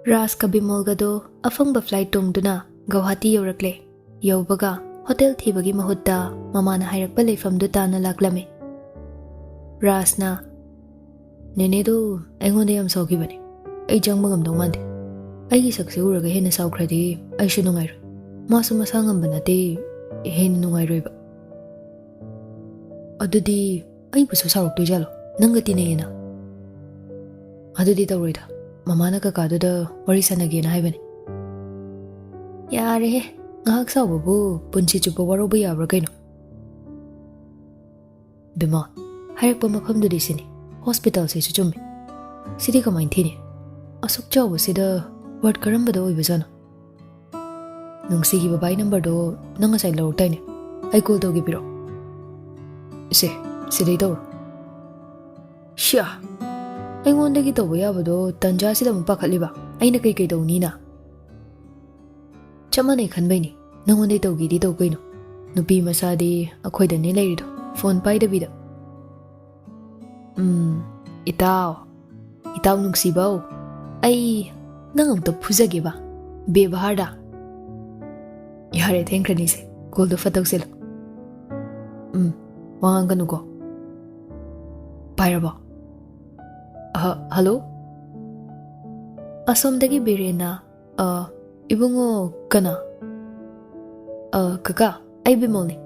Ras ka Bimolgado afangba flight tongduna Guwahati yorakle. Yaubaga hotel thibagi mahutta mamana hairakpa leifamdu tana laklame. Rasna Nenedo aingonde yam saukibane. Ai jangba ngamdau mande. Aigi sakse uraga hena saukradi aishu nungairu. Masu masa ngamba nate hena nungairuiba. Adudi ai busu sauruktu jalo. Nanga tinayena. Adudi tawroida. Mamana kakaduda wari sanagena haibane. Yare he. Ngahak saubabu punchi chupa waroba yabra kaino. Bima, hairakpa mafamdudi sini. Hospital se chuchummi. Sidi kamain thini. Asuk chawba sida ward karambada oibajana. Nungsigi babai number do nanga sai loroktaine. Ai call togi biro. Se, sidai tawro. Shia. Aingondagi tawba yabado tanja sida mupakhatliba. Aina kai tawni na. Chamane khanbaini. Nangonde tawgidi tawkaino. Nupi masadi akhoida ne lairido. Phone paidabida. Itaw nungsibaw. Ay, nangam to phuzage ba. Bebharda. Yare thankrani se. Call do fataw sila. Wangang kanu ko. Pairaba. Hello? Asomdagi birena. Ibungo kana. Kaka, ay Bimolni.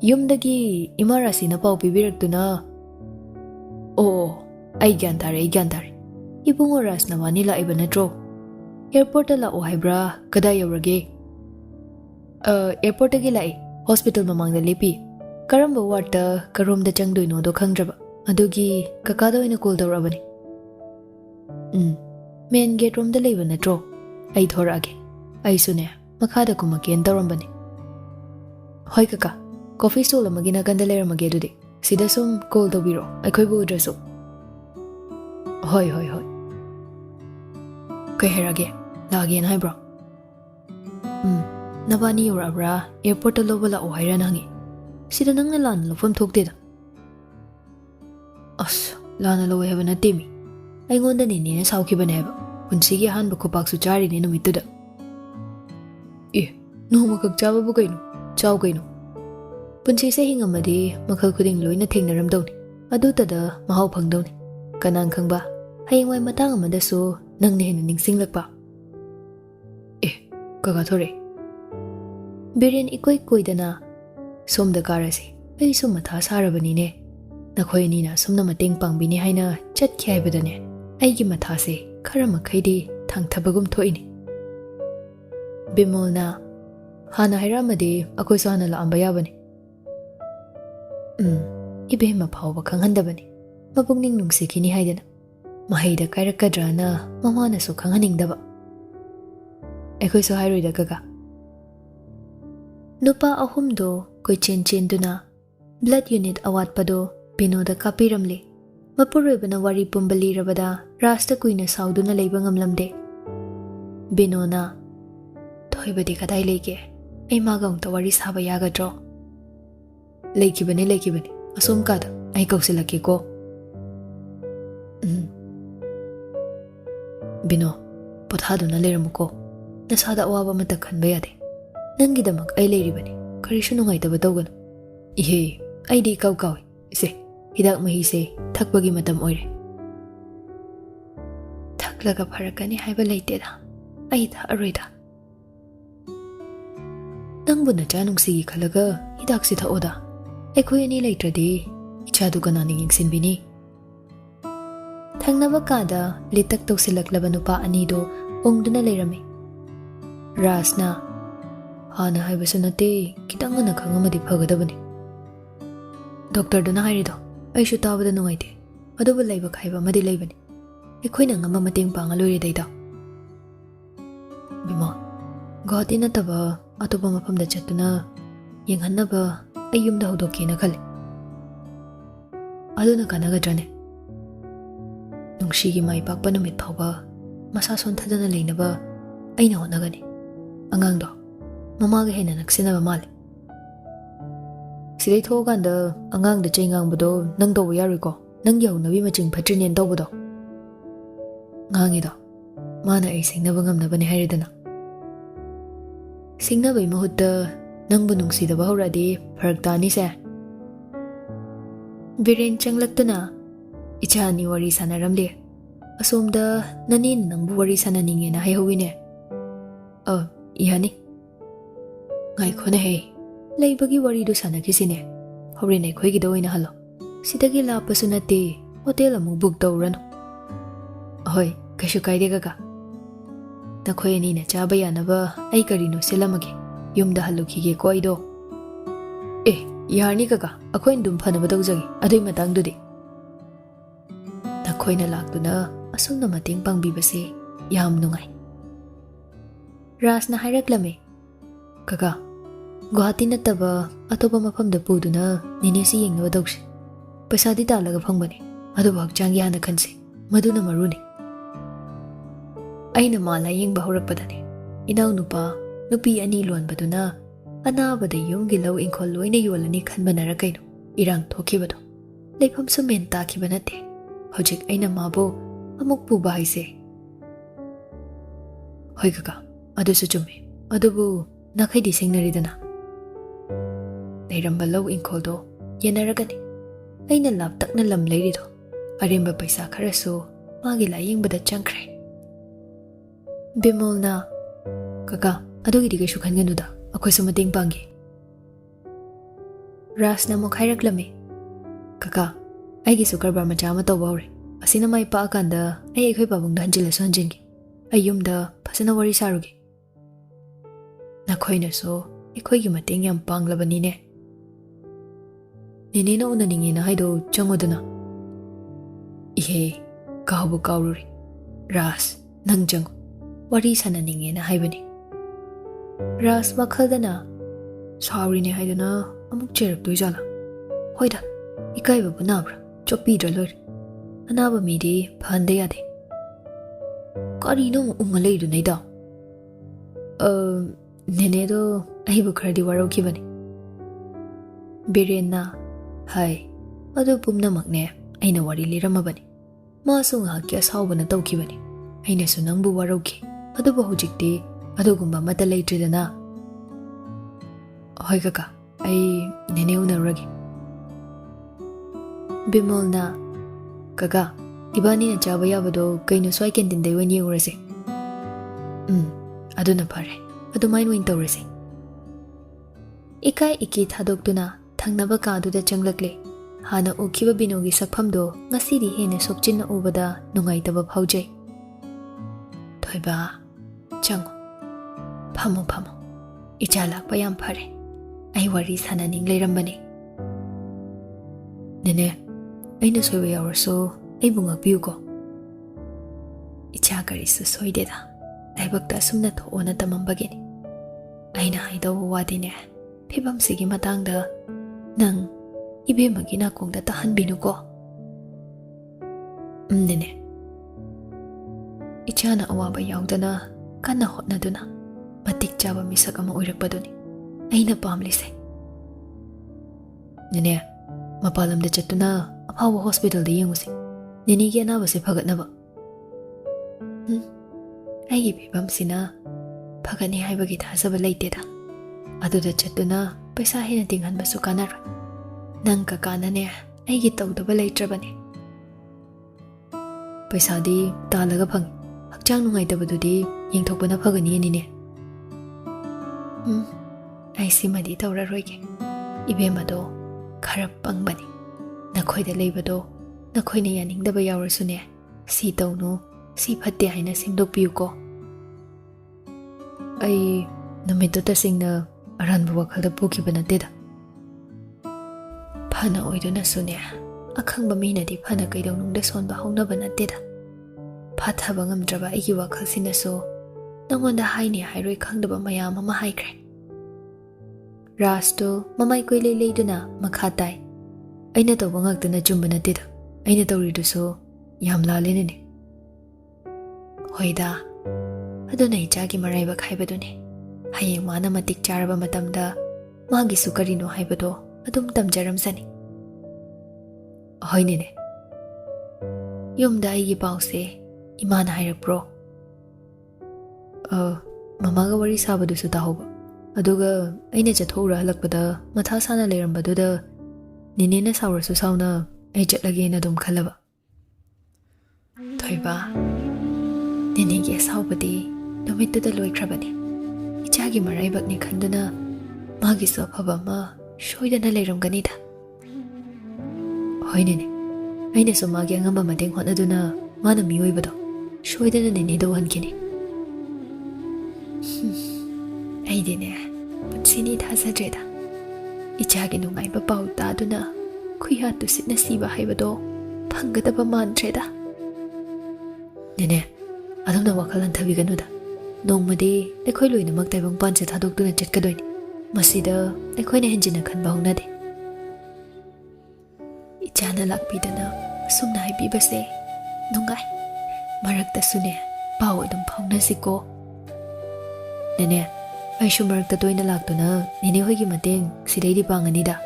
Yumdagi imarasi na pau pibirakduna. Oo, ay gyantare. Ibungo ras na Manila iba na tro. Airport la o haibra kada yaurage. Airport agi lai. Hospital mamang da lepi. Karamba warta karom da changdoino do khangdraba. Adugi kakado ina call dawrabani. Main gate room da leiba na tro. Ay thorage. Ay sune. Makhada kumaken dawrambani. Hoy kaka. Coffee stall amagi na ganda leiramage dudi. Sida sum call dawbiro. Aikhoi bu udraso. Hoy. Kay herage. Lagi na haibro. Nabani yorabra. Airport alo wala o haira nangi. Sida nang nalan lofam thokdeda. As, lana lo heba na timi. Ay ngonda ni na saukibane heba. Punsigi hanba kupaksu chari ni numituda. Numa kakchaba bu kaino. Chaw kaino. Punsi se hingamadi makhal khuding loina thengnaramdawni. Adutada mahau phangdawni. Kanang khangba. Hayengwai matang amada so nangna hena ningsinglakpa. Kaka thore. Biren ikoi koidana somda karasi. Ai sum matha sarabani ne. Nakhoi ni na somna mateng pangbini haina chatkhi haibadane. Aigi matha se khara makhaidi thangthabagum thoini. Bimolna hana hairamadi akoi so hana laamba yabani. Ibehma phawba khanghandabani. Mapungning nungsikhini haidana. Mahaida kairakadrana mamana so khanghaningdaba. Aikoi so hairoida kaka. Nupa ahumdo koi chen duna blood unit awatpado Binoda kapiramli. Mapuroibana wari pumbali rabada rasta kuina sauduna leiba ngamlamde. Binona thoibadi kadai leke. Ai magam to wari saba yagadro. Lekibani asum kada ai kausilake ko. Bino pothaduna leramuko. Nasada awaba mata khanba yade. Nangidamak ai leiribani. Karishu nungaitaba tawganu. Ihe ai di kaw ise hidak mahi se thakbagi matam oire. Thaklaga pharakani haiba leiteda. Ai tha aroida. Nangbu na janungsigi khalaga hidak si thaoda. Aikhoi ani leitradi ichadu kanani yingsinbini. Thangnaba kada litak tawsilaklaba nupa anido ongduna leirami. Rasna hana haibasu nate kitangana khangamadi phagadabani. Doctor duna hairido aishu tabada nungaite aduba leiba khaiba madi leibani. Aikhoina ngama mateng panga loire daida. Bima Guwahati nataba atopa mafamda chatuna yenghannaba ayumda hodokena khale. Aduna kanagadrane. Nungshigi mai pakpa numit phawba masa sonthadana leinaba aina honagani. Angangdo mamaga hena naksinaba male. Sidai thoganda angangda chaingangbado nang tawba yariko. Nang yaunabi maching phatrinen tawbado. Ngangido mana ai singnaba ngamnabani hairedana. Singnabai mahutta nangbu nungsidaba hauradi farak tani se. Biren changlaktuna ichani wari sanaramle. Asomda nanin nangbu wari sananingena haihawine. Ihani. Ngai khone he. Leibagi wari do sanakisine. Horene khoigi do ina halo. Sidagi lapasu nate hotel amu book tawrano. Ahoy, kaishu kaide gaga. Nakhoi ani na chaba yanaba ai karino selamage. Yumda halukige ko aido. Yarni gaga. Akhoi ndum phanaba tawjagi. Adui matangdudi. Nakhoi na laktuna asumna mating pangbibase yam nungai. Ras na hairaklame. Kaka, Guwahati nattaba atopa mafamda puduna ninesi yengnaba tawse. Paisadi talaga phangmani. Adubu hakchang yana khanse. Maduna maruni. Aina mala yengba horakpadani. Inaw nupa, nupi ani luanbaduna anabada yumgi law ingkhol loina yolani khanbanara kaino. Irang thokibado. Leifam sumen takiba nate. Hojik aina mabo amuk puba haise. Hoy kaka, adusu chumme. Adubu nakhaidi singnaridana. Leiramba law ingkholdo yenaragani. Aina laptakna lam leirido. Arimba paisa kharasu magi layingbada changkhre. Bimolna, kaka, adugidi kaisu khanganuda. Akhoi su mating pangi. Rasna mok hairaklame. Kaka, aigi su karbar macha ama tawba hore. Asina mai pa akanda ai akhoi pabungda hanjilasu hanjingi. Ai yumda phasana wari sarugi. Nakhoina so ikhoigi mating yam panglabani ne. Nene na unaningi na haido changodana. Ihe, kaubu kaururi. Ras, nang jango. Wari sananingi na haibani. Ras wakhaldana. Sorry ne haidana amuk cherap tuijala. Hoida, ikaiba bunabra. Chopidra lori. Anaba midi phande yade. Kari no ungalaidu naida. Nene do ahibu kharadi warau kibani. Birena. Hai, adu pumna makne aina wari liramabani. Masu ngahaki asawbana tawkibani. Aina su nangbu warauki. Adubu hujikti adugumba mata leitridana. Hoy kaka, ai nene unaragi. Bimolna, kaka, ibani na chaba yabado kaino swai kentin dai wani urase. Aduna pare. Adumain win tawrase. Ikai iki thadokduna thangnaba kaduda changlakle. Hana ukhiba binogi sakphamdo ngasidi hene sokchinna ubada nungaitaba phaujai. Thoiba, chango. Phamo. Icha lakpa yam phare. Ai wari sananing leirambani. Nene, aina soiba yawarso aibu ngakpiyuko. Icha karisu soideda. Laibakta asumna thoona tamambagini. Aina haidawa wadine. Phibamsigi matangda nang ibemagi nakongda tahanbinuko. Nene. Ichana awaba yaudana kana hotnaduna matik chaba misak ama oirakpaduni. Aina pamlise. Nene, mapalamda chattuna apawa hospital da yengusi. Nenegi anabase phagatnaba. Aigi phibamsina phagani haibagi thasaba leiteda. Aduda chattuna paisa hena tinghanbasu kanaroi. Nang kakanane aigi tawdaba leitrabane. Paisadi talaga phangi. Hakchang nungaitabadudi yengthokbana phagani anine. Ai simadi tawraroige. Ibemado khara pangbani. Nakhoida leibado nakhoina yaningdaba yawarasune. Si tawnu si phatte haina simdokpiyuko. Ai namito tasingna aranba wakhalda pukhiba nateda. Phana oiduna sune akhangba minadi phana kaidonungda sonba haunaba nateda. Phathaba ngamdraba aigi wakhalsinaso nangonda haini hairoi khangdaba mayam ama haikre. Rasto mamai koile leiduna makhatai. Aina tawba ngaktana chumba nateda. Aina tawriduso yam lalenene. Hoida, aduna ichagi maraiba khaibadune. Hayeng mana matik charaba matamda magi sukarino haibado adum tamjaramsani. Hoinene. Yumda aigi pause imana hairakpro. ꯃꯃꯥꯒ ꯋꯥꯔꯤ ꯁꯥꯕꯗꯨꯁꯨ ꯇꯥꯍꯧꯕ ꯑꯗꯨꯒ ꯑꯩꯅ ꯆꯠꯊꯣꯛꯎꯔ ꯍꯜꯂꯛꯄꯗ ꯃꯊꯥ ꯁꯥꯅ ꯂꯩꯔꯝꯕꯗꯨꯗ ꯅꯦꯅꯦꯅ ꯁꯥꯎꯔꯁꯨ ꯁꯥꯎꯅ ꯑꯩ ꯆꯠꯂꯒꯦꯅ ꯑꯗꯨꯝ ꯈꯜꯂꯕ ꯊꯣꯏꯕ ꯅꯦꯅꯦꯒꯤ ꯑꯁꯥꯎꯕꯗꯤ ꯅꯨꯃꯤꯠꯇꯨꯗ ꯂꯣꯏꯈ꯭ꯔꯕꯅꯤ 이자기 말아이박니 칸두나 마기서 봐봐마 쇼이다나 레이럼가니다 호이네네 아이네서 마기 angamba madeng hotnaduna mana miyoibado 쇼이다나 nenedo hankini aidine putsini thasajreda 이자기 nungaiba pau taduna khuihattu sitna siba haibado phangadaba mantreda nene adamna wakhal anthabiganuda ꯅꯣꯡꯃꯗꯤ ꯑꯩꯈꯣꯏ ꯂꯣꯏꯅꯃꯛ ꯇꯥꯏꯕꯪꯄꯥꯟꯁꯦ ꯊꯥꯗꯣꯛꯇꯨꯅ ꯆꯠꯀꯗꯣꯏꯅꯤ ꯃꯁꯤꯗ ꯑꯩꯈꯣꯏꯅ ꯍꯦꯟꯖꯤꯟꯅ ꯈꯟꯕ ꯍꯧꯅꯗꯦ ꯏꯆꯥꯅ ꯂꯥꯛꯄꯤꯗꯅ ꯑꯁꯨꯝꯅ ꯍꯥꯏꯕꯤꯕꯁꯦ ꯅꯨꯡꯉꯥꯏ ꯃꯔꯛꯇꯁꯨꯅꯦ ꯄꯥꯎ ꯑꯗꯨꯝ ꯐꯥꯎꯅꯁꯤꯀꯣ ꯅꯦꯅꯦ ꯑꯩꯁꯨ ꯃꯔꯛꯇ ꯇꯣꯏꯅ ꯂꯥꯛꯇꯨꯅ ꯅꯦꯅꯦ ꯍꯣꯏꯒꯤ ꯃꯇꯦꯡ ꯁꯤꯗꯩꯗꯤ ꯄꯥꯡꯉꯅꯤꯗ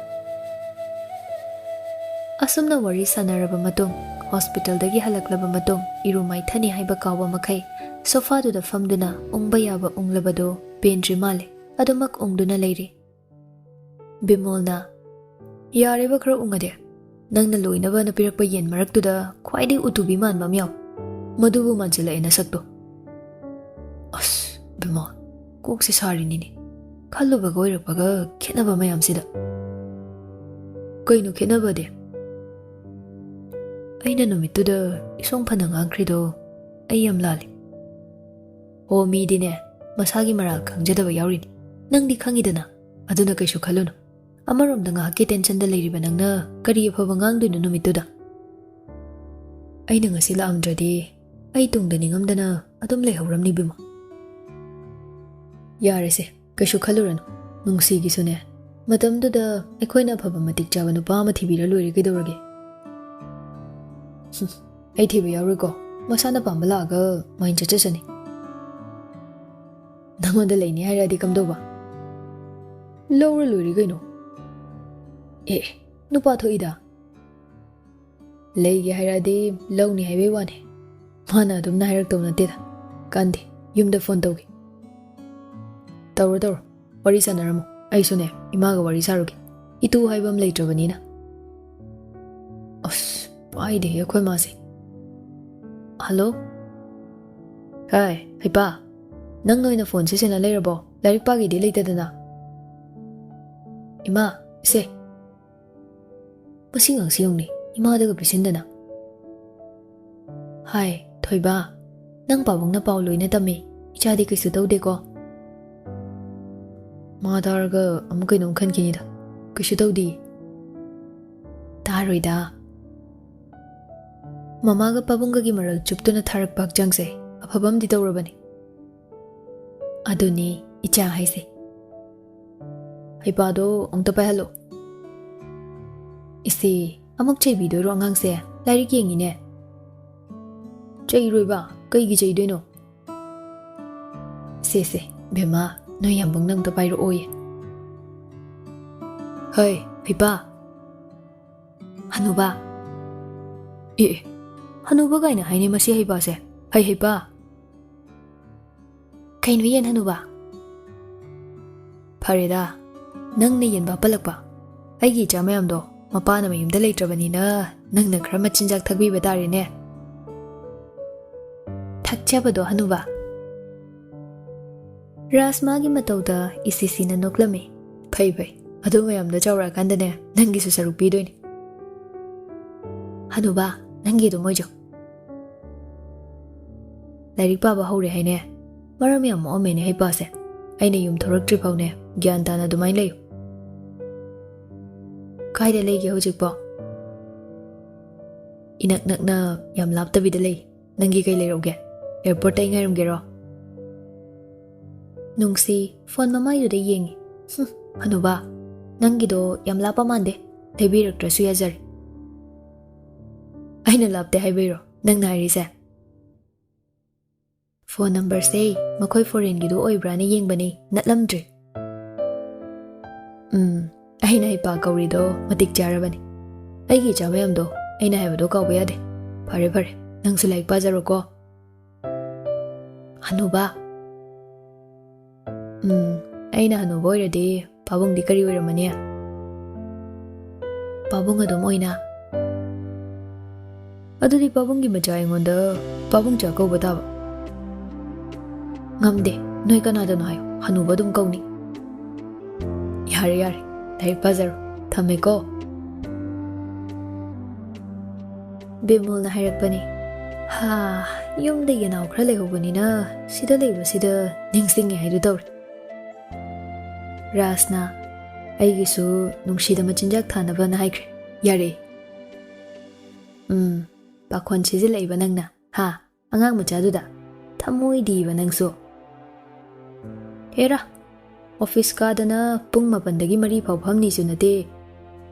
ꯑꯁꯨꯝꯅ ꯋꯥꯔꯤ ꯁꯥꯟꯅꯔꯕ ꯃꯇꯨꯡ ꯍꯣꯁꯄꯤꯇꯥꯜꯗꯒꯤ ꯍꯜꯂꯛꯂꯕ ꯃꯇꯨꯡ ꯏꯔꯨꯃꯥꯏꯊꯅꯤ ꯍꯥꯏꯕ ꯀꯥꯎꯕ ꯃꯈꯩ ꯁꯣꯐꯥꯗꯨꯗ ꯐꯝꯗꯨꯅ ꯎꯪꯕ ꯌꯥꯕ ꯎꯪꯂꯕꯗꯣ ꯄꯦꯟꯗ꯭ꯔꯤ ꯃꯥꯜꯂꯦ ꯑꯗꯨꯃꯛ ꯎꯪꯗꯨꯅ ꯂꯩꯔꯤ ꯕꯤꯃꯣꯜꯅ ꯌꯥꯔꯦꯕ ꯈꯔ ꯎꯪꯉꯗꯤ ꯅꯪꯅ ꯂꯣꯏꯅꯕꯅ ꯄꯤꯔꯛꯄ ꯌꯦꯟ ꯃꯔꯛꯇꯨꯗ ꯈ꯭ꯋꯥꯏꯗꯒꯤ ꯎꯇꯨꯕꯤ ꯃꯥꯟꯕ ꯑꯃ ꯌꯥꯎ ꯃꯗꯨꯕꯨ ꯃꯥꯟꯁꯤꯜꯂꯛꯑꯦ ꯅꯁꯛꯇꯣ ꯑꯁ ꯕꯤꯃꯣꯜ ꯀꯣꯛꯁꯦ ꯁꯥꯔꯤꯅꯤꯅꯦ ꯈꯜꯂꯨꯕꯒ ꯑꯣꯏꯔꯛꯄꯒ ꯈꯦꯠꯅꯕ ꯃꯌꯥꯝꯁꯤꯗ ꯀꯩꯅꯣ ꯈꯦꯠꯅꯕꯗꯤ ꯑꯩꯅ ꯅꯨꯃꯤꯠꯇꯨꯗ ꯏꯁꯣꯡ ꯐꯅ ꯉꯥꯡꯈ꯭ꯔꯤꯗꯣ ꯑꯩ ꯌꯥꯝ ꯂꯥꯜꯂꯤ ꯑꯣ ꯃꯤꯗꯤꯅꯦ ꯃꯁꯥꯒꯤ ꯃꯔꯥꯜ ꯈꯪꯖꯗꯕ ꯌꯥꯎꯔꯤꯅꯤ ꯅꯪꯗꯤ ꯈꯪꯉꯤꯗꯅ ꯑꯗꯨꯅ ꯀꯩꯁꯨ ꯈꯜꯂꯨꯅꯨ ꯑꯃꯔꯣꯝꯗ ꯉꯥꯏꯍꯥꯛꯀꯤ ꯇꯦꯟꯁꯟꯗ ꯂꯩꯔꯤꯕ ꯅꯪꯅ ꯀꯔꯤ ꯑꯐꯕ ꯉꯥꯡꯗꯣꯏꯅꯣ ꯅꯨꯃꯤꯠꯇꯨꯗ ꯑꯩꯅ ꯉꯁꯤ ꯂꯥꯛꯑꯝꯗ꯭ꯔꯗꯤ ꯑꯩ ꯇꯨꯡꯗ ꯅꯤꯡꯉꯝꯗꯅ ꯑꯗꯨꯝ ꯂꯩꯍꯧꯔꯝꯅꯤ ꯕꯤꯃꯣ ꯌꯥꯔꯦꯁꯦ ꯀꯩꯁꯨ ꯈꯜꯂꯨꯔꯅꯨ ꯅꯨꯡꯁꯤꯒꯤꯁꯨꯅꯦ ꯃꯇꯝꯗꯨꯗ ꯑꯩꯈꯣꯏꯅ ꯑꯐꯕ ꯃꯇꯤꯛ ꯆꯥꯕ ꯅꯨꯄꯥ ꯑꯃ ꯊꯤꯕꯤꯔ ꯂꯣꯏꯔꯦ ꯀꯩꯗꯧꯔꯒꯦ ꯑꯩ ꯊꯤꯕ ꯌꯥꯎꯔꯣꯏꯀꯣ ꯃꯁꯥꯅ ꯄꯥꯝꯕ ꯂꯥꯛꯑꯒ ꯃꯥꯏꯟ ꯆꯠꯆꯁꯅꯤ ꯅꯪꯉꯣꯟꯗ ꯂꯩꯅꯤ ꯍꯥꯏꯔꯗꯤ ꯀꯝꯗꯧꯕ ꯂꯧꯔ ꯂꯣꯏꯔꯦ ꯀꯩꯅꯣ ꯑꯦ ꯅꯨꯄꯥ ꯊꯣꯛꯏꯗ ꯂꯩꯒꯦ ꯍꯥꯏꯔꯗꯤ ꯂꯧꯅꯤ ꯍꯥꯏꯕꯩ ꯋꯥꯅꯤ ꯃꯥꯅ ꯑꯗꯨꯝꯅ ꯍꯥꯏꯔꯛꯇꯧ ꯅꯠꯇꯦꯗ ꯀꯥꯟꯗꯦ ꯌꯨꯝꯗ ꯐꯣꯟ ꯇꯧꯒꯦ ꯇꯧꯔꯣ ꯋꯥꯔꯤ ꯁꯥꯟꯅꯔꯝꯃꯣ ꯑꯩꯁꯨꯅꯦ ꯏꯃꯥꯒ ꯋꯥꯔꯤ ꯁꯥꯔꯨꯒꯦ ꯏꯇꯨ ꯍꯥꯏꯕ ꯑꯃ ꯂꯩꯇ꯭ꯔꯕꯅꯤꯅ ꯑꯁ ꯄꯥꯏꯗꯦꯍꯦ ꯑꯩꯈꯣꯏ ꯃꯥꯁꯦ ꯍꯜꯂꯣ ꯍꯥꯏ ꯍꯩꯄꯥ ꯅꯪꯅ ꯑꯣꯏꯅ ꯐꯣꯟ ꯁꯤꯖꯤꯟꯅ ꯂꯩꯔꯕꯣ ꯂꯥꯏꯔꯤꯛ ꯄꯥꯒꯦꯗꯤ ꯂꯩꯇꯗꯅ ꯏꯃꯥ ꯏꯁꯦ ꯃꯁꯤ ꯉꯥꯡꯁꯤ ꯌꯧꯅꯤ 이마다가 비신다나 하이 토이바 ꯅꯪ ꯄꯥꯕꯨꯡꯅ ꯄꯥꯎ ꯂꯣꯏꯅ ꯇꯝꯃꯤ 이자ꯗꯤ ꯀꯩꯁꯨ ꯇꯧꯗꯦꯀꯣ ꯃꯥ ꯇꯥꯔꯒ ꯑꯃꯨꯛ ꯀꯩꯅꯣꯝ ꯈꯟꯈꯤꯅꯤꯗ ꯀꯩꯁꯨ ꯇꯧꯗꯦ ꯇꯥꯔꯣꯏꯗ ꯃꯃꯥꯒ ꯄꯥꯕꯨꯡꯒꯒꯤ ꯃꯔꯜ ꯆꯨꯞꯇꯨꯅ ꯊꯥꯔꯛꯄ ꯍꯛꯆꯥꯡꯁꯦ ꯑꯐꯕ ꯑꯃꯗꯤ ꯇꯧꯔꯕꯅꯤ ꯑꯗꯨꯅꯤ ꯏꯆꯥ ꯍꯥꯏꯁꯦ ꯍꯩꯄꯥꯗꯣ ꯑꯃꯨꯛꯇ ꯄꯥꯏꯍꯜꯂꯣ ꯏꯁꯦ ꯑꯃꯨꯛ ꯆꯩꯕꯤꯗꯣꯏꯔꯣ ꯑꯉꯥꯡꯁꯦ ꯂꯥꯏꯔꯤꯛ ꯌꯦꯡꯉꯤꯅꯦ ꯆꯩꯔꯣꯏꯕ ꯀꯩꯒꯤ ꯆꯩꯗꯣꯏꯅꯣ ꯁꯦ ꯕꯦꯃꯥ ꯅꯣꯏ ꯌꯥꯝꯕꯨꯡꯅ ꯑꯃꯨꯛꯇ ꯄꯥꯏꯔꯛꯑꯣꯌꯦ ꯍꯩ ꯍꯩꯄꯥ ꯍꯅꯨꯕ ꯑꯦ ꯍꯅꯨꯕ ꯀꯥꯏꯅ ꯍꯥꯏꯅꯩ ꯃꯁꯤ ꯍꯩꯄꯥꯁꯦ ꯍꯩꯄꯥ ꯀꯩꯅꯣ ꯌꯦꯟ ꯍꯅꯨꯕ ꯐꯔꯦꯗ ꯅꯪꯅ ꯌꯦꯟꯕ ꯍꯥꯞꯄꯜꯂꯛꯄ ꯑꯩꯒꯤ ꯏꯆꯥ ꯃꯌꯥꯝꯗꯣ ꯃꯄꯥꯅ ꯃꯌꯨꯝꯗ ꯂꯩꯇ꯭ꯔꯕꯅꯤꯅ ꯅꯪꯅ ꯈꯔ ꯃꯆꯤꯟꯖꯥꯛ ꯊꯛꯄꯤꯕ ꯇꯥꯔꯦꯅꯦ ꯊꯛꯆꯕꯗꯣ ꯍꯅꯨꯕ ꯔꯥꯁꯃꯥꯒꯤ ꯃꯇꯧꯗ ꯏꯁꯤꯁꯤꯅ ꯅꯣꯛꯂꯝꯃꯤ ꯐꯩ ꯑꯗꯨ ꯃꯌꯥꯝꯗꯣ ꯆꯥꯎꯔꯛꯑꯀꯥꯟꯗꯅꯦ ꯅꯪꯒꯤꯁꯨ ꯁꯔꯨꯛ ꯄꯤꯗꯣꯏꯅꯤ ꯍꯅꯨꯕ ꯅꯪꯒꯤ ꯑꯗꯨꯝ ꯑꯣꯏꯖꯧ ꯂꯥꯏꯔꯤꯛ ꯄꯥꯕ ꯍꯧꯔꯦ ꯍꯥꯏꯅꯦ ꯃꯔꯝ ꯌꯥꯝ ꯃꯣꯛꯑꯝꯃꯦꯅꯦ ꯍꯩꯄꯥꯁꯦ ꯑꯩꯅ ꯌꯨꯝ ꯊꯣꯔꯛꯇ꯭ꯔꯤ ꯐꯥꯎꯅꯦ ꯒ꯭ꯌꯥꯟ ꯇꯥꯅ ꯑꯗꯨꯃꯥꯏꯅ ꯂꯩꯌꯨ ꯀꯥꯏꯗ ꯂꯩꯒꯦ ꯍꯧꯖꯤꯛꯄꯣ ꯏꯅꯛ ꯅꯛꯅ ꯌꯥꯝ ꯂꯥꯞꯇꯕꯤꯗ ꯂꯩ ꯅꯪꯒꯤ ꯀꯩ ꯂꯩꯔꯧꯒꯦ ꯑꯦꯌꯔꯄꯣꯔꯠꯇ ꯑꯩ ꯉꯥꯏꯔꯝꯒꯦꯔꯣ ꯅꯨꯡꯁꯤ ꯐꯣꯟ ꯃꯃꯥꯏꯗꯨꯗ ꯌꯦꯡꯉꯤ ꯍꯅꯨꯕ ꯅꯪꯒꯤꯗꯣ ꯌꯥꯝ ꯂꯥꯞꯄ ꯃꯥꯟꯗꯦ ꯂꯩꯕꯤꯔꯛꯇ꯭ꯔꯁꯨ ꯌꯥꯖꯔꯦ ꯑꯩꯅ ꯂꯥꯞꯇꯦ ꯍꯥꯏꯕꯩꯔꯣ ꯅꯪꯅ ꯍꯥꯏꯔꯤꯁꯦ ꯐꯣꯟ ꯅꯝꯕꯔꯁꯦ ꯃꯈꯣꯏ ꯐꯣꯔꯦꯟꯒꯤꯗꯣ ꯑꯣꯏꯕ꯭ꯔꯥꯅ ꯌꯦꯡꯕꯅꯤ ꯅꯠꯂꯝꯗ꯭ꯔꯦ ꯑꯩꯅ ꯍꯩꯄꯥ ꯀꯧꯔꯤꯗꯣ ꯃꯇꯤꯛ ꯆꯥꯔꯕꯅꯤ ꯑꯩꯒꯤ ꯏꯆꯥ ꯃꯌꯥꯝꯗꯣ ꯑꯩꯅ ꯍꯥꯏꯕꯗꯣ ꯀꯥꯎꯕ ꯌꯥꯗꯦ ꯐꯔꯦ ꯅꯪꯁꯨ ꯂꯥꯏꯔꯤꯛ ꯄꯥꯖꯔꯣꯀꯣ ꯍꯅꯨꯕ ꯑꯩꯅ ꯍꯅꯨꯕ ꯑꯣꯏꯔꯗꯤ ꯄꯥꯕꯨꯡꯗꯤ ꯀꯔꯤ ꯑꯣꯏꯔꯝꯃꯅꯤ? ꯄꯥꯕꯨꯡ ꯑꯗꯨꯝ ꯑꯣꯏꯅ? ꯑꯗꯨꯗꯤ ꯄꯥꯕꯨꯡꯒꯤ ꯃꯆꯥ ꯑꯩꯉꯣꯟꯗ ꯄꯥꯕꯨꯡ ꯆꯥ ꯀꯧꯕ ꯇꯥꯕ? ꯉꯝꯗꯦ, ꯅꯣꯏ ꯀꯅꯥꯗꯅꯣ ꯍꯥꯏꯌꯣ, ꯍꯅꯨꯕ ꯑꯗꯨꯝ ꯀꯧꯅꯤ꯫ ꯌꯥꯔꯦ ꯌꯥꯔꯦ, ꯂꯥꯏꯔꯤꯛ ꯄꯥꯖꯔꯣ, ꯊꯝꯃꯦꯀꯣ꯫ ꯕꯤꯃꯣꯜꯅ ꯍꯥꯏꯔꯛꯄꯅꯤ꯫ ꯌꯨꯝꯗ ꯌꯦꯅꯥꯎ ꯈꯔ ꯂꯩꯍꯧꯕꯅꯤꯅ ꯁꯤꯗ ꯂꯩꯕꯁꯤꯗ ꯅꯤꯡꯁꯤꯡꯉꯦ ꯍꯥꯏꯗꯨ ꯇꯧꯔꯦ꯫ ꯔꯥꯖꯅ ꯑꯩꯒꯤꯁꯨ ꯅꯨꯡꯁꯤꯗ ꯃꯆꯤꯟꯖꯥꯛ ꯊꯥꯅꯕꯅ ꯍꯥꯏꯈ꯭ꯔꯦ꯫ ꯌꯥꯔꯦ꯫ ꯄꯥꯈꯣꯟ ꯁꯤꯖꯤꯜꯂꯛꯏꯕ ꯅꯪꯅ, ꯑꯉꯥꯡ ꯃꯆꯥꯗꯨꯗ ꯊꯃꯣꯏꯗꯤꯕ ꯅꯪꯁꯨ꯫ ꯍꯦꯔꯥ, ꯑꯣꯐꯤꯁ ꯀꯥꯗꯅ ꯄꯨꯡ 9ꯗꯒꯤ 4 ꯐꯥꯎ ꯐꯝꯅꯤꯁꯨ ꯅꯠꯇꯦ꯫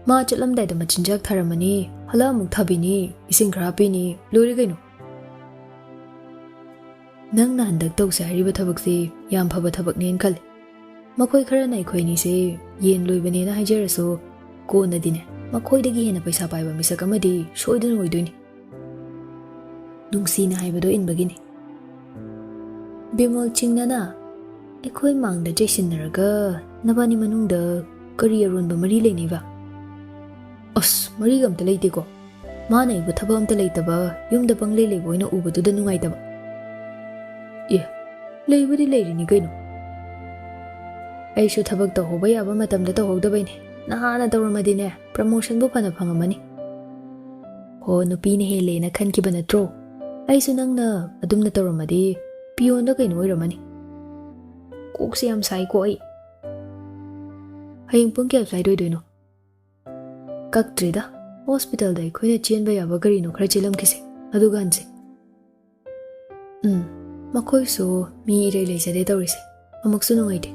ꯃꯥ ꯆꯠꯂꯝꯗꯥꯏꯗ ꯃꯆꯤꯟꯖꯥꯛ ꯊꯥꯔꯝꯃꯅꯤ, ꯍꯜꯂꯛ ꯑꯃꯨꯛ ꯊꯥꯕꯤꯅꯤ, ꯏꯁꯤꯡ ꯈꯔ ꯍꯥꯞꯄꯤꯅꯤ, ꯂꯣꯏꯔꯦ ꯀꯩꯅꯣ꯫ ꯅꯪꯅ ꯍꯟꯗꯛ ꯇꯧꯁꯦ ꯍꯥꯏꯔꯤꯕ ꯊꯕꯛꯁꯤ ꯌꯥꯝ ꯐꯕ ꯊꯕꯛꯅꯦꯅ ꯈꯜꯂꯦ꯫ ꯃꯈꯣꯏ ꯈꯔꯅ ꯑꯩꯈꯣꯏꯅꯤꯁꯦ ꯌꯦꯟ ꯂꯣꯏꯕꯅꯦꯅ ꯍꯥꯏꯖꯔꯁꯨ ꯀꯣꯟꯅꯗꯤꯅꯦ ꯃꯈꯣꯏꯗꯒꯤ ꯍꯦꯟꯅ ꯄꯩꯁꯥ ꯄꯥꯏꯕ ꯃꯤꯁꯛ ꯑꯃꯗꯤ ꯁꯣꯏꯗꯅ ꯑꯣꯏꯗꯣꯏꯅꯤ꯫ ꯅꯨꯡꯁꯤꯅ ꯍꯥꯏꯕꯗꯣ ꯏꯟꯕꯒꯤꯅꯤ꯫ ꯕꯤꯃꯣꯜ ꯆꯤꯡꯅꯅ ꯑꯩꯈꯣꯏ ꯃꯥꯡꯗ ꯆꯩꯁꯤꯟꯅꯔꯒ ꯅꯕꯥꯅꯤ ꯃꯅꯨꯡꯗ ꯀꯔꯤ ꯑꯔꯣꯟꯕ ꯃꯔꯤ ꯂꯩꯅꯩꯕ? ꯑꯁ, ꯃꯔꯤꯒ ꯑꯝꯇ ꯂꯩꯇꯦꯀꯣ꯫ ꯃꯥꯅ ꯑꯩꯕꯨ ꯊꯕꯛ ꯑꯝꯇ ꯂꯩꯇꯕ ꯌꯨꯝꯗ ꯄꯪꯂꯩ ꯂꯩꯕ ꯑꯣꯏꯅ ꯎꯕꯗꯨꯗ ꯅꯨꯡꯉꯥꯏꯇꯕ꯫ ꯂꯩꯕꯨꯗꯤ ꯂꯩꯔꯤꯅꯤ ꯀꯩꯅꯣ꯫ ꯑꯩꯁꯨ ꯊꯕꯛ ꯇꯧꯍꯧꯕ ꯌꯥꯕ ꯃꯇꯝꯗ ꯇꯧꯍꯧꯗꯕꯩꯅꯦ꯫ ꯅꯍꯥꯟꯅ ꯇꯧꯔꯝꯃꯗꯤꯅꯦ ꯄ꯭ꯔꯃꯣꯁꯟꯕꯨ ꯐꯅ ꯐꯪꯉꯝꯃꯅꯤ꯫ ꯍꯣ, ꯅꯨꯄꯤꯅ ꯍꯦꯜꯂꯦꯅ ꯈꯟꯈꯤꯕ ꯅꯠꯇ꯭ꯔꯣ? ꯑꯩꯁꯨ ꯅꯪꯅ ꯑꯗꯨꯝꯅ ꯇꯧꯔꯝꯃꯗꯤ ꯄꯤꯌꯣꯟꯗ ꯀꯩꯅꯣ ꯑꯣꯏꯔꯝꯃꯅꯤ꯫ ꯀꯣꯛꯁꯦ ꯌꯥꯝ ꯁꯥꯏꯀꯣ ꯑꯩ꯫ ꯍꯌꯦꯡ ꯄꯨꯡ ꯀꯌꯥ ꯐ꯭ꯂꯥꯏꯠ ꯑꯣꯏꯗꯣꯏꯅꯣ? ꯀꯛꯇ꯭ꯔꯤꯗ, ꯍꯣꯁꯄꯤꯇꯥꯜꯗ ꯑꯩꯈꯣꯏꯅ ꯆꯦꯟꯕ ꯌꯥꯕ ꯀꯔꯤꯅꯣ ꯈꯔ ꯆꯦꯜꯂꯝꯈꯤꯁꯦ, ꯑꯗꯨꯒ ꯍꯟꯁꯦ꯫ ꯃꯈꯣꯏꯁꯨ ꯃꯤ ꯏꯔꯩ ꯂꯩꯖꯗꯦ ꯇꯧꯔꯤꯁꯦ, ꯑꯃꯨꯛꯁꯨ ꯅꯨꯡꯉꯥꯏꯇꯦ꯫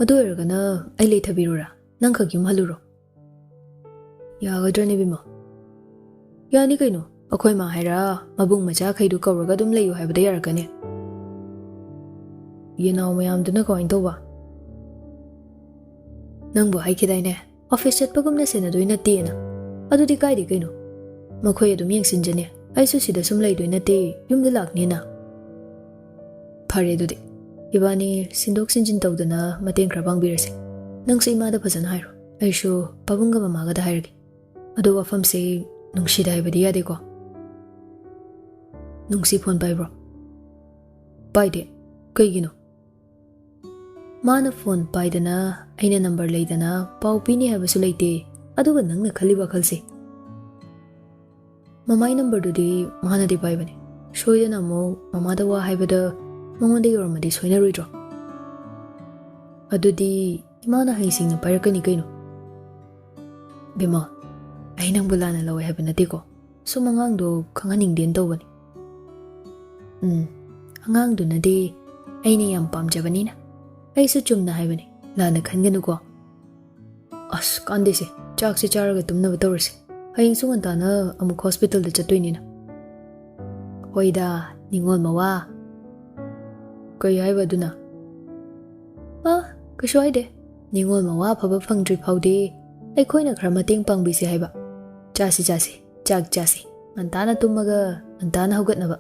ꯑꯗꯨ ꯑꯣꯏꯔꯒꯅ ꯑꯩ ꯂꯩꯊꯕꯤꯔꯨꯔꯥ? ꯅꯪ ꯈꯛ ꯌꯨꯝ ꯍꯜꯂꯨꯔꯣ? ꯌꯥꯒꯗ꯭ꯔꯅꯦ ꯕꯤꯃꯣ? ꯌꯥꯅꯤ ꯀꯩꯅꯣ, ꯑꯩꯈꯣꯏ ꯃꯥ ꯍꯥꯏꯔ ꯃꯕꯨꯡ ꯃꯆꯥꯈꯩꯗꯨ ꯀꯧꯔꯒ ꯑꯗꯨꯝ ꯂꯩꯌꯨ ꯍꯥꯏꯕꯗ ꯌꯥꯔꯛꯀꯅꯤ꯫ ꯌꯦꯅꯥꯎ ꯃꯌꯥꯝꯗꯨꯅ ꯀꯃꯥꯏꯅ ꯇꯧꯕ? ꯅꯪꯕꯨ ꯍꯥꯏꯈꯤꯗꯥꯏꯅꯦ ꯑꯣꯐꯤꯁ ꯆꯠꯄꯒꯨꯝꯅ ꯁꯦꯟꯅꯗꯣꯏ ꯅꯠꯇꯦꯅ? ꯑꯗꯨꯗꯤ ꯀꯥꯏꯗꯦ ꯀꯩꯅꯣ, ꯃꯈꯣꯏ ꯑꯗꯨꯝ ꯌꯦꯡꯁꯤꯟꯖꯅꯤ꯫ ꯑꯩꯁꯨ ꯁꯤꯗ ꯁꯨꯝ ꯂꯩꯗꯣꯏ ꯅꯠꯇꯦ, ꯌꯨꯝꯗ ꯂꯥꯛꯅꯤꯅ꯫ ꯐꯔꯦ ꯑꯗꯨꯗꯤ, ꯏꯕꯥꯅꯤ ꯁꯤꯟꯗꯣꯛ ꯁꯤꯟꯖꯤꯟ ꯇꯧꯗꯅ ꯃꯇꯦꯡ ꯈꯔ ꯄꯥꯡꯕꯤꯔꯁꯦ꯫ ꯅꯪꯁꯨ ꯏꯃꯥꯗ ꯐꯖꯅ ꯍꯥꯏꯔꯣ, ꯑꯩꯁꯨ ꯄꯥꯕꯨꯡꯒ ꯃꯃꯥꯒꯗ ꯍꯥꯏꯔꯒꯦ꯫ ꯑꯗꯣ ꯋꯥꯐꯝꯁꯦ ꯅꯨꯡꯁꯤꯗ ꯍꯥꯏꯕꯗꯤ ꯌꯥꯗꯦꯀꯣ? ꯅꯨꯡꯁꯤ ꯐꯣꯟ ꯄꯥꯏꯕ꯭ꯔꯣ? ꯄꯥꯏꯗꯦ, ꯀꯩꯒꯤꯅꯣ? ꯃꯥꯅ ꯐꯣꯟ ꯄꯥꯏꯗꯅ ꯑꯩꯅ ꯅꯝꯕꯔ ꯂꯩꯗꯅ ꯄꯥꯎ ꯄꯤꯅꯤ ꯍꯥꯏꯕꯁꯨ ꯂꯩꯇꯦ, ꯑꯗꯨꯒ ꯅꯪꯅ ꯈꯜꯂꯤ ꯋꯥꯈꯜꯁꯦ꯫ ꯃꯃꯥꯏ ꯅꯝꯕꯔꯗꯨꯗꯤ ꯃꯥꯅꯗꯤ ꯄꯥꯏꯕꯅꯦ, ꯁꯣꯏꯗꯅ ꯑꯃꯨꯛ ꯃꯃꯥꯗ ꯋꯥ ꯍꯥꯏꯕꯗ ꯃꯉꯣꯟꯗ ꯌꯧꯔꯝꯃꯗꯤ ꯁꯣꯏꯅꯔꯣꯏꯗ꯭ꯔꯣ? ꯑꯗꯨꯗꯤ ꯏꯃꯥꯅ ꯍꯩꯁꯤꯡꯅ ꯄꯥꯏꯔꯛꯀꯅꯤ ꯀꯩꯅꯣ꯫ ꯕꯤꯃꯣꯜ, ꯑꯩ ꯅꯪꯕꯨ ꯂꯥꯟꯅ ꯂꯧꯋꯦ ꯍꯥꯏꯕ ꯅꯠꯇꯦꯀꯣ, ꯁꯨꯝ ꯑꯉꯥꯡꯗꯣ ꯈꯪꯍꯟꯅꯤꯡꯗꯦꯅ ꯇꯧꯕꯅꯤ꯫ ꯑꯉꯥꯡꯗꯨꯅꯗꯤ ꯑꯩꯅ ꯌꯥꯝ ꯄꯥꯝꯖꯕꯅꯤꯅ ꯑꯩꯁꯨ ꯆꯨꯝꯅ ꯍꯥꯏꯕꯅꯤ, ꯂꯥꯟꯅ ꯈꯟꯒꯅꯨꯀꯣ꯫ ꯑꯁ, ꯀꯥꯟꯗꯦꯁꯦ, ꯆꯥꯛꯁꯦ ꯆꯥꯔꯒ ꯇꯨꯝꯅꯕ ꯇꯧꯔꯁꯦ, ꯍꯌꯦꯡꯁꯨ ꯉꯟꯇꯥꯅ ꯑꯃꯨꯛ ꯍꯣꯁꯄꯤꯇꯥꯜꯗ ꯆꯠꯇꯣꯏꯅꯤꯅ꯫ ꯍꯣꯏꯗ, ꯅꯤꯡꯉꯣꯜ ꯃꯋꯥ꯫ ꯀꯩ ꯍꯥꯏꯕ ꯑꯗꯨꯅ? ꯀꯩꯁꯨ ꯍꯥꯏꯗꯦ, ꯅꯤꯡꯉꯣꯜ ꯃꯋꯥ ꯑꯐꯕ ꯐꯪꯗ꯭ꯔꯤ ꯐꯥꯎꯗꯤ ꯑꯩꯈꯣꯏꯅ ꯈꯔ ꯃꯇꯦꯡ ꯄꯥꯡꯕꯤꯁꯦ ꯍꯥꯏꯕ꯫ ꯆꯥꯁꯤ ꯆꯥꯛ ꯆꯥꯁꯤ, ꯉꯟꯇꯥꯅ ꯇꯨꯝꯃꯒ ꯉꯟꯇꯥꯅ ꯍꯧꯒꯠꯅꯕ꯫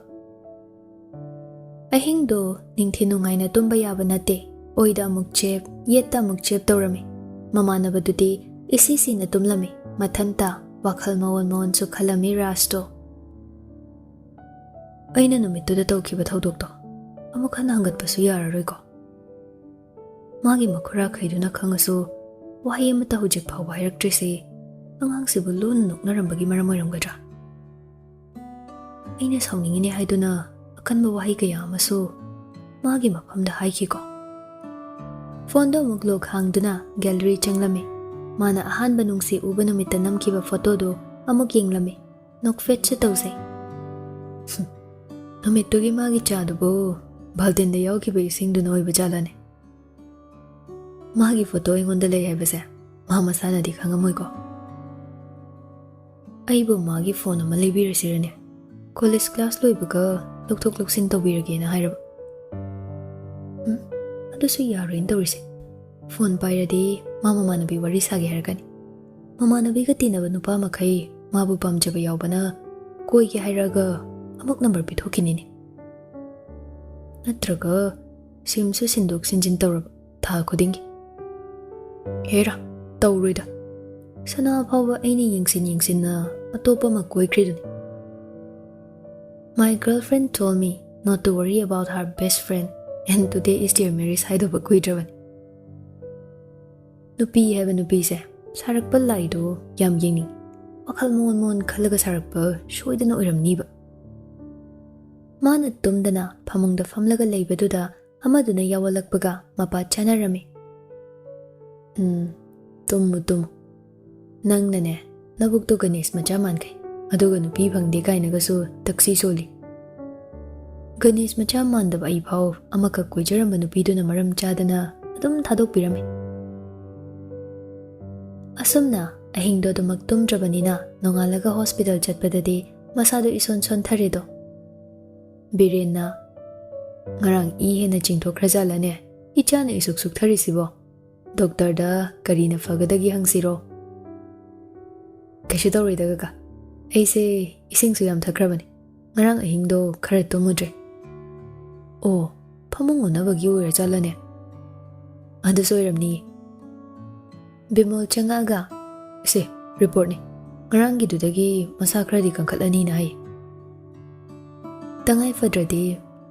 ꯑꯍꯤꯡꯗꯣ ꯅꯤꯡꯊꯤ ꯅꯨꯡꯉꯥꯏꯅ ꯇꯨꯝꯕ ꯌꯥꯕ ꯅꯠꯇꯦ, ꯑꯣꯏꯗ ꯑꯃꯨꯛ ꯆꯦꯞ ꯌꯦꯠꯇ ꯑꯃꯨꯛ ꯆꯦꯞ ꯇꯧꯔꯝꯃꯤ꯫ ꯃꯃꯥꯟꯅꯕꯗꯨꯗꯤ ꯏꯁꯤꯁꯤꯅ ꯇꯨꯝꯂꯝꯃꯤ, ꯃꯊꯟꯇ ꯋꯥꯈꯜ ꯃꯑꯣꯟꯁꯨ ꯈꯜꯂꯝꯃꯤ ꯔꯥꯖꯇꯣ꯫ ꯑꯩꯅ ꯅꯨꯃꯤꯠꯇꯨꯗ ꯇꯧꯈꯤꯕ ꯊꯧꯗꯣꯛꯇꯣ ꯑꯃꯨꯛ ꯍꯟꯅ ꯍꯪꯒꯠꯄꯁꯨ ꯌꯥꯔꯔꯣꯏꯀꯣ? ꯃꯥꯒꯤ ꯃꯈꯨꯔꯥꯈꯩꯗꯨꯅ ꯈꯪꯉꯁꯨ ꯋꯥꯍꯩ ꯑꯃꯠꯇ ꯍꯧꯖꯤꯛ ꯐꯥꯎꯕ ꯍꯥꯏꯔꯛꯇ꯭ꯔꯤꯁꯦ ꯑꯉꯥꯡꯁꯤꯕꯨ ꯂꯨꯅ ꯅꯣꯛꯅꯔꯝꯕꯒꯤ ꯃꯔꯝ ꯑꯣꯏꯔꯝꯒꯗ꯭ꯔꯥ? ꯑꯩꯅ ꯁꯥꯎꯅꯤꯡꯉꯤꯅꯦ ꯍꯥꯏꯗꯨꯅ ꯑꯀꯟꯕ ꯋꯥꯍꯩ ꯀꯌꯥ ꯑꯃꯁꯨ ꯃꯥꯒꯤ ꯃꯐꯝꯗ ꯍꯥꯏꯈꯤꯀꯣ? ꯐꯣꯟꯗꯣ ꯑꯃꯨꯛ ꯂꯣꯛ ꯍꯥꯡꯗꯨꯅ ꯒꯦꯂꯔꯤ ꯆꯪꯂꯝꯃꯤ꯫ ꯃꯥꯅ ꯑꯍꯥꯟꯕ ꯅꯨꯡꯁꯤ ꯎꯕ ꯅꯨꯃꯤꯠꯇ ꯅꯝꯈꯤꯕ ꯐꯣꯇꯣꯗꯣ ꯑꯃꯨꯛ ꯌꯦꯡꯂꯝꯃꯤ, ꯅꯣꯛꯐꯦꯠꯁꯨ ꯇꯧꯖꯩ꯫ ꯅꯨꯃꯤꯠꯇꯨꯒꯤ ꯃꯥꯒꯤ ꯆꯥꯗꯨꯕꯨ ꯕꯥꯜꯇꯤꯟꯗ ꯌꯥꯎꯈꯤꯕ ꯏꯁꯤꯡꯗꯨꯅ ꯑꯣꯏꯕ ꯖꯥꯠꯂꯅꯦ? ꯃꯥꯒꯤ ꯐꯣꯇꯣ ꯑꯩꯉꯣꯟꯗ ꯂꯩ ꯍꯥꯏꯕꯁꯦ ꯃꯥ ꯃꯁꯥꯅꯗꯤ ꯈꯪꯉꯝꯃꯣꯏꯀꯣ? ꯑꯩꯕꯨ ꯃꯥꯒꯤ ꯐꯣꯟ ꯑꯃ ꯂꯩꯕꯤꯔꯁꯤꯔꯅꯦ? ꯀꯣꯂꯦꯖ ꯀ꯭ꯂꯥꯁ ꯂꯣꯏꯕꯒ ꯂꯧꯊꯣꯛ ꯂꯧꯁꯤꯟ ꯇꯧꯕꯤꯔꯒꯦꯅ ꯍꯥꯏꯔꯕ꯫ ꯑꯗꯨꯁꯨ ꯌꯥꯔꯣꯏꯅ ꯇꯧꯔꯤꯁꯦ꯫ ꯐꯣꯟ ꯄꯥꯏꯔꯗꯤ ꯃꯥ ꯃꯃꯥꯟꯅꯕꯤ ꯋꯥꯔꯤ ꯁꯥꯒꯦ ꯍꯥꯏꯔꯛꯀꯅꯤ꯫ ꯃꯃꯥꯟꯅꯕꯤꯒ ꯇꯤꯟꯅꯕ ꯅꯨꯄꯥ ꯃꯈꯩ ꯃꯥꯕꯨ ꯄꯥꯝꯖꯕ ꯌꯥꯎꯕꯅ ꯀꯣꯏꯒꯦ ꯍꯥꯏꯔꯒ ꯑꯃꯨꯛ ꯅꯝꯕꯔ ꯄꯤꯊꯣꯛꯈꯤꯅꯤꯅꯦ꯫ ꯅꯠꯇ꯭ꯔꯒ ꯁꯤꯝꯁꯨ ꯁꯤꯟꯗꯣꯛ ꯁꯤꯟꯖꯤꯟ ꯇꯧꯔꯕ ꯊꯥ ꯈꯨꯗꯤꯡꯒꯤ ꯍꯦꯔꯥ ꯇꯧꯔꯣꯏꯗ ꯁꯅꯥ ꯐꯥꯎꯕ ꯑꯩꯅ ꯌꯦꯡꯁꯤꯟꯅ ꯑꯇꯣꯞꯄ ꯑꯃ ꯀꯣꯏꯈ꯭ꯔꯤꯗꯨꯅꯤ My girlfriend told me not to worry about her best friend and today is their marriage ꯍꯥꯏꯗꯣꯛꯄ ꯀꯨꯏꯗ꯭ꯔꯕꯅꯤ ꯅꯨꯄꯤ ꯍꯥꯏꯕ ꯅꯨꯄꯤꯁꯦ ꯁꯥꯔꯛꯄ ꯂꯥꯏꯗꯣ ꯌꯥꯝ ꯌꯦꯡꯅꯤꯡ ꯋꯥꯈꯜ ꯃꯣꯟ ꯈꯜꯂꯒ ꯁꯥꯔꯛꯄ ꯁꯣꯏꯗꯅ ꯑꯣꯏꯔꯝꯅꯤꯕ ꯃꯥꯅ ꯇꯨꯝꯗꯅ ꯐꯃꯨꯡꯗ ꯐꯝꯂꯒ ꯂꯩꯕꯗꯨꯗ ꯑꯃꯗꯨꯅ ꯌꯥꯎꯋꯜꯂꯛꯄꯒ ꯃꯄꯥ ꯆꯥꯅꯔꯝꯃꯤ ꯇꯨꯝꯃꯨ ꯅꯪꯅꯅꯦ ꯅꯕꯨꯛꯇꯣ ꯒꯅꯦꯁ ꯃꯆꯥ ꯃꯥꯟꯈꯩ ꯑꯗꯨꯒ ꯅꯨꯄꯤ ꯐꯪꯗꯦ ꯀꯥꯏꯅꯒꯁꯨ ꯇꯛꯁꯤ ꯁꯣꯜꯂꯤ ꯒꯅꯦꯁ ꯃꯆꯥ ꯃꯥꯟꯗꯕ ꯑꯩ ꯐꯥꯎ ꯑꯃꯈꯛ ꯀꯣꯏꯖꯔꯝꯕ ꯅꯨꯄꯤꯗꯨꯅ ꯃꯔꯝ ꯆꯥꯗꯅ ꯑꯗꯨꯝ ꯊꯥꯗꯣꯛꯄꯤꯔꯝꯃꯤ ꯑꯁꯨꯝꯅ ꯑꯍꯤꯡꯗꯣ ꯑꯗꯨꯃꯛ ꯇꯨꯝꯗ꯭ꯔꯕꯅꯤꯅ ꯅꯣꯡꯉꯥꯜꯂꯒ ꯍꯣꯁꯄꯤꯇꯥꯜ ꯆꯠꯄꯗꯗꯤ ꯃꯁꯥꯗꯣ ꯏꯁꯣꯟ ꯁꯣꯟꯊꯔꯦꯗꯣ ꯕꯤꯔꯦꯟꯅ ꯉꯔꯥꯡ ꯏ ꯍꯦꯟꯅ ꯆꯤꯡꯊꯣꯛꯈ꯭ꯔꯖꯥꯠꯂꯅꯦ ꯏꯆꯥꯅ ꯏꯁꯨꯛ ꯁꯨꯛꯊꯔꯤꯁꯤꯕꯣ ꯗꯣꯛꯇꯔꯗ ꯀꯔꯤꯅ ꯐꯒꯗꯒꯦ ꯍꯪꯁꯤꯔꯣ ꯀꯩꯁꯨ ꯇꯧꯔꯣꯏꯗ ꯀꯀꯥ ꯑꯩꯁꯦ ꯏꯁꯤꯡꯁꯨ ꯌꯥꯝ ꯊꯛꯈ꯭ꯔꯕꯅꯤ ꯉꯔꯥꯡ ꯑꯍꯤꯡꯗꯣ ꯈꯔ ꯇꯨꯝꯃꯨꯗ꯭ꯔꯦ ꯑꯣ ꯐꯃꯨꯡ ꯑꯣꯟꯅꯕꯒꯤ ꯑꯣꯏꯔꯖꯥꯠꯂꯅꯦ ꯑꯗꯨꯁꯨ ꯑꯣꯏꯔꯝꯅꯤꯌꯦ ꯕꯤꯃꯣꯜ ꯆꯪꯉꯛꯑꯒ ꯁꯦ ꯔꯤꯄꯣꯔꯠꯅꯤ ꯉꯔꯥꯡꯒꯤꯗꯨꯗꯒꯤ ꯃꯁꯥ ꯈꯔꯗꯤ ꯀꯟꯈꯠꯂꯅꯤꯅ ꯍꯥꯏ ꯇꯉꯥꯏ ꯐꯗ꯭ꯔꯗꯤ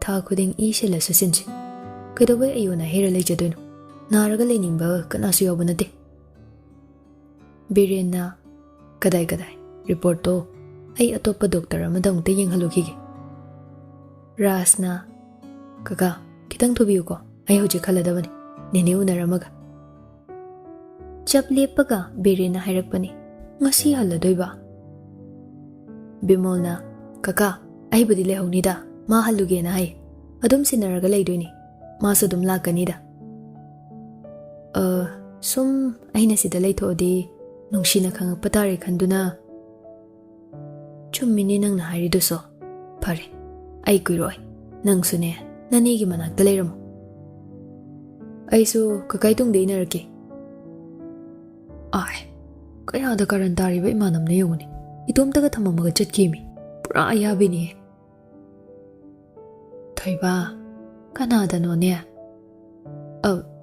ꯊꯥ ꯈꯨꯗꯤꯡ ꯏ ꯁꯤꯜꯂꯁꯨ ꯁꯤꯟꯁꯤ ꯀꯩꯗꯧꯕꯩ ꯑꯌꯣꯟ ꯑꯍꯩꯔ ꯂꯩꯖꯗꯣꯏꯅꯣ ꯅꯥꯔꯒ ꯂꯩꯅꯤꯡꯕ ꯀꯅꯥꯁꯨ ꯌꯥꯎꯕ ꯅꯠꯇꯦ ꯕꯤꯔꯦꯟꯅ ꯀꯗꯥꯏ ꯔꯤꯄꯣꯔꯠꯇꯣ ꯑꯩ ꯑꯇꯣꯞꯄ ꯗꯣꯛꯇꯔ ꯑꯃꯗ ꯑꯃꯨꯛꯇ ꯌꯦꯡꯍꯜꯂꯨꯈꯤꯒꯦ ꯔꯥꯖꯅ ꯀꯀꯥ ꯈꯤꯇꯪ ꯊꯨꯕꯤꯌꯨꯀꯣ ꯑꯩ ꯍꯧꯖꯤꯛ ꯈꯜꯂꯗꯕꯅꯤ ꯅꯦꯅꯦ ꯎꯅꯔꯝꯃꯒ ꯆꯞ ꯂꯦꯞꯄꯒ ꯕꯤꯔꯦꯟꯅ ꯍꯥꯏꯔꯛꯄꯅꯤ ꯉꯁꯤ ꯍꯜꯂꯗꯣꯏꯕ ꯕꯤꯃꯣꯜꯅ ꯀꯀꯥ ꯑꯩꯕꯨꯗꯤ ꯂꯩꯍꯧꯅꯤꯗ ꯃꯥ ꯍꯜꯂꯨꯒꯦꯅ ꯍꯥꯏ ꯑꯗꯨꯝ ꯁꯤꯟꯅꯔꯒ ꯂꯩꯗꯣꯏꯅꯤ ꯃꯥꯁꯨ ꯑꯗꯨꯝ ꯂꯥꯛꯀꯅꯤꯗ ꯁꯨꯝ ꯑꯩꯅ ꯁꯤꯗ ꯂꯩꯊꯣꯛꯑꯗꯤ ꯅꯨꯡꯁꯤꯅ ꯈꯪꯉꯛꯄ ꯇꯥꯔꯦ ꯈꯟꯗꯨꯅ ꯆꯨꯝꯃꯤꯅꯦ ꯅꯪꯅ ꯍꯥꯏꯔꯤꯗꯨꯁꯨ ꯐꯔꯦ ꯑꯩ ꯀꯨꯏꯔꯣꯏ ꯅꯪꯁꯨꯅꯦ ꯅꯅꯦꯒꯤ ꯃꯅꯥꯛꯇ ꯂꯩꯔꯝꯃꯨ ꯑꯩꯁꯨ ꯀꯀꯥꯏ ꯇꯨꯡꯗ ꯏꯟꯅꯔꯛꯀꯦ ꯀꯌꯥꯗ ꯀꯔꯟ ꯇꯥꯔꯤꯕ ꯏꯃꯥꯟꯅꯕꯅ ꯌꯦꯡꯉꯨꯅꯤ ꯏꯇꯣꯝꯇꯒ ꯊꯝꯃꯝꯃꯒ ꯆꯠꯈꯤꯃꯤ ꯄꯨꯔꯥ ꯑꯌꯥꯕꯤꯅꯤ ꯊꯣꯏꯕ ꯀꯅꯥꯗꯅꯣꯅꯦ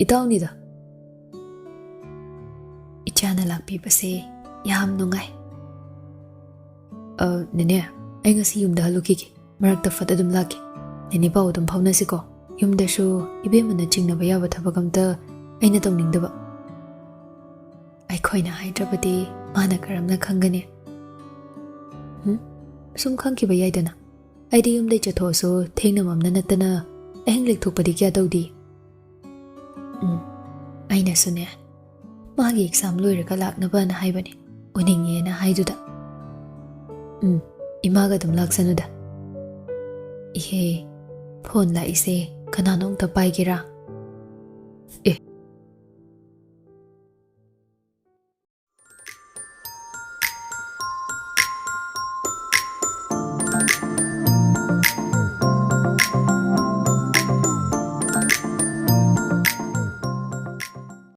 ꯏꯇꯥꯎꯅꯤꯗ ꯏꯆꯥꯅ ꯂꯥꯛꯄꯤꯕꯁꯦ ꯌꯥꯝ ꯅꯨꯡꯉꯥꯏ ꯅꯦꯅꯦ ꯑꯩ ꯉꯁꯤ ꯌꯨꯝꯗ ꯍꯜꯂꯨꯈꯤꯒꯦ ꯃꯔꯛꯇ ꯐꯠ ꯑꯗꯨꯝ ꯂꯥꯛꯀꯦ ꯅꯦꯅꯦ ꯄꯥꯎ ꯑꯗꯨꯝ ꯐꯥꯎꯅꯁꯤꯀꯣ ꯌꯨꯝꯗꯁꯨ ꯏꯕꯦꯝꯃꯅ ꯆꯤꯡꯅꯕ ꯌꯥꯕ ꯊꯕꯛ ꯑꯝꯇ ꯑꯩꯅ ꯇꯧꯅꯤꯡꯗꯕ ꯑꯩꯈꯣꯏꯅ ꯍꯥꯏꯗ꯭ꯔꯕꯗꯤ ꯃꯥꯅ ꯀꯔꯝꯅ ꯈꯪꯒꯅꯤ ꯁꯨꯝ ꯈꯪꯈꯤꯕ ꯌꯥꯏꯗꯅ ꯑꯩꯗꯤ ꯌꯨꯝꯗꯩ ꯆꯠꯊꯣꯛꯑꯁꯨ ꯊꯦꯡꯅꯃꯝꯅ ꯅꯠꯇꯅ ꯑꯍꯤꯡ ꯂꯦꯛꯊꯣꯛꯄꯗꯤ ꯀꯌꯥ ꯇꯧꯗꯦ ꯑꯩꯅꯁꯨꯅꯦ ꯃꯥꯒꯤ ꯑꯦꯛꯖꯥꯝ ꯂꯣꯏꯔꯒ ꯂꯥꯛꯅꯕꯅ ꯍꯥꯏꯕꯅꯤ ꯎꯅꯤꯡꯉꯦꯅ ꯍꯥꯏꯗꯨꯗ ꯏꯃꯥꯒ ꯑꯗꯨꯝ ꯂꯥꯛꯁꯅꯨꯗ ꯏꯍꯦ ꯐꯣꯟ ꯂꯥꯛꯏꯁꯦ ꯀꯅꯥꯅꯣ ꯑꯝꯇ ꯄꯥꯏꯒꯦꯔꯥ